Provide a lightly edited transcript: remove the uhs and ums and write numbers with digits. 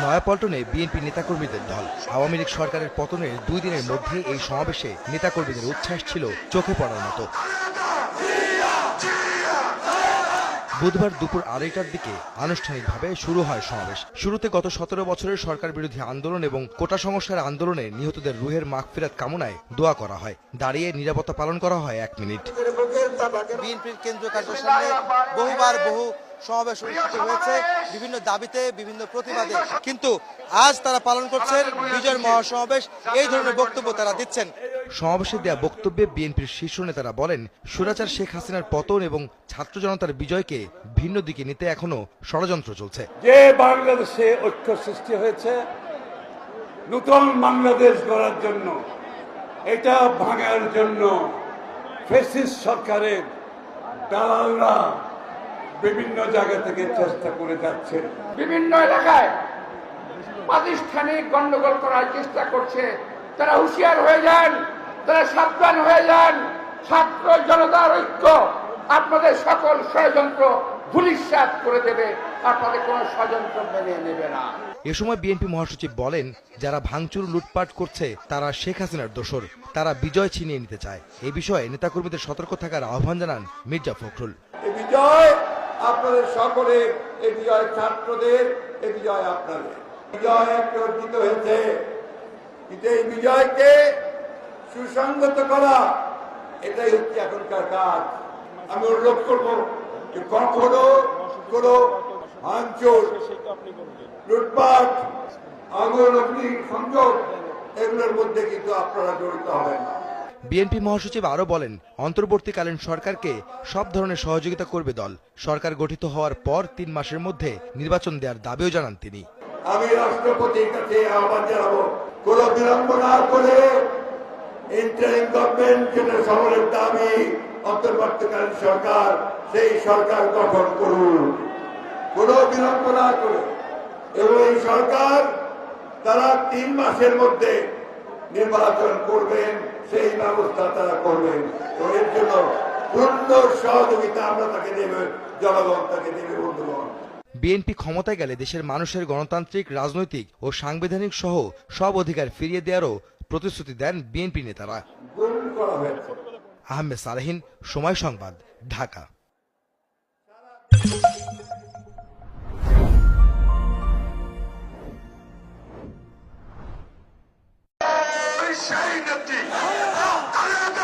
নয়াপল্টনে বিএনপি নেতাকর্মীদের দল। আওয়ামী লীগ সরকারের পতনের 2 দিনের মধ্যে এই সমাবেশে নেতাকর্মীদের উচ্ছ্বাস ছিল চোখে পড়ার মতো। বুধবার দুপুর 2:30টার দিকে আনুষ্ঠানিকভাবে শুরু হয় সমাবেশ। শুরুতে গত 17 বছরের সরকার বিরোধী আন্দোলন এবং কোটা সংস্কার আন্দোলনে নিহতদের রুহের মাগফিরাত কামনায় দোয়া করা হয়। দাঁড়িয়ে নিরাপত্তা পালন করা হয় 1 মিনিট। বিএনপির কেন্দ্রীয় কার্যালয়ের সামনে বহু সমাবেশ অনুষ্ঠিত হয়েছে বিভিন্ন দাবিতে, বিভিন্ন প্রতিবাদে, কিন্তু আজ তারা পালন করছেন বিজয়ের মহাসমাবেশ। এই ধরনের বক্তব্য তারা দিচ্ছেন। সমাবেশে দেয়া বক্তব্যে বিএনপির শীর্ষ নেতারা বলেন, স্বৈরাচার শেখ হাসিনার পতন এবং ছাত্র জনতার বিজয়কে ভিন্ন দিকে নিতে এখনো ষড়যন্ত্র চলছে। যে বাংলাদেশে ঐক্য সৃষ্টি হয়েছে নতুন বাংলাদেশ গড়ার জন্য, এটা ভাঙার জন্য ফ্যাসিস্ট সরকারের দালালরা বিভিন্ন জায়গা থেকে চেষ্টা করে যাচ্ছে। বিভিন্ন এলাকায় প্রাতিষ্ঠানিক গন্ডগোল করার চেষ্টা করছে। তারা হুঁশিয়ার হয়ে যান, তারা সাবধান হয়ে যান। ছাত্র জনতার ঐক্য আপনাদের সকল ষড়যন্ত্র ধূলিসাৎ করে দেবে, আপনাদের কোনো ষড়যন্ত্র মেনে নেবে না। এ সময় বিএনপি মহাসচিব বলেন, যারা ভাঙচুর লুটপাট করছে তারা শেখ হাসিনার দোসর, তারা বিজয় ছিনিয়ে নিতে চায়। এই বিষয়ে নেতাকর্মীদের সতর্ক থাকার আহ্বান জানান মির্জা ফখরুল। এই বিজয় আপনাদের সকলের, এই বিজয় ছাত্রদের, এই বিজয় আপনাদের। বিজয় একটা অর্জিত হয়েছে, কিন্তু এই বিজয়কে সুসংগত করা এটাই হচ্ছে এখনকার কাজ। আমি অনুরোধ করবো যে কখনো কোনো ভাঙচুর, লুটপাট, আগুন অগ্নি সংযোগ এগুলোর মধ্যে কিন্তু আপনারা জড়িত হবেন না। বিএনপি মহাসচিব আরো বলেন, অন্তর্বর্তীকালীন সরকারকে সব ধরনের সহযোগিতা করবে দল। সরকার গঠিত হওয়ার পর 3 মাসের মধ্যে নির্বাচন দেওয়ার দাবিও জানান তিনি। আমি রাষ্ট্রপতির কাছে আহ্বান জানাবো, কোন বিলম্ব না করে ইন্টারিম গভর্নমেন্ট যেটা সকলের দাবি, অন্তর্বর্তীকালীন সরকার, সেই সরকার গঠন করুন, কোন বিলম্ব না করে। এবং এই সরকার তারা 3 মাসের মধ্যে নির্বাচন করবেন, সেই ব্যবস্থা তারা করবেন। তো এর জন্য পূর্ণ সহযোগিতা আমরা তাকে দেবে, জনগণ তাকে দেবে। বন্ধুগণ, বিএনপি ক্ষমতায় গেলে দেশের মানুষের গণতান্ত্রিক, রাজনৈতিক ও সাংবিধানিক সহ সব অধিকার ফিরিয়ে দেওয়ারও প্রতিশ্রুতি দেন বিএনপি নেতারা। আহমেদ সালেহীন, সময় সংবাদ, ঢাকা।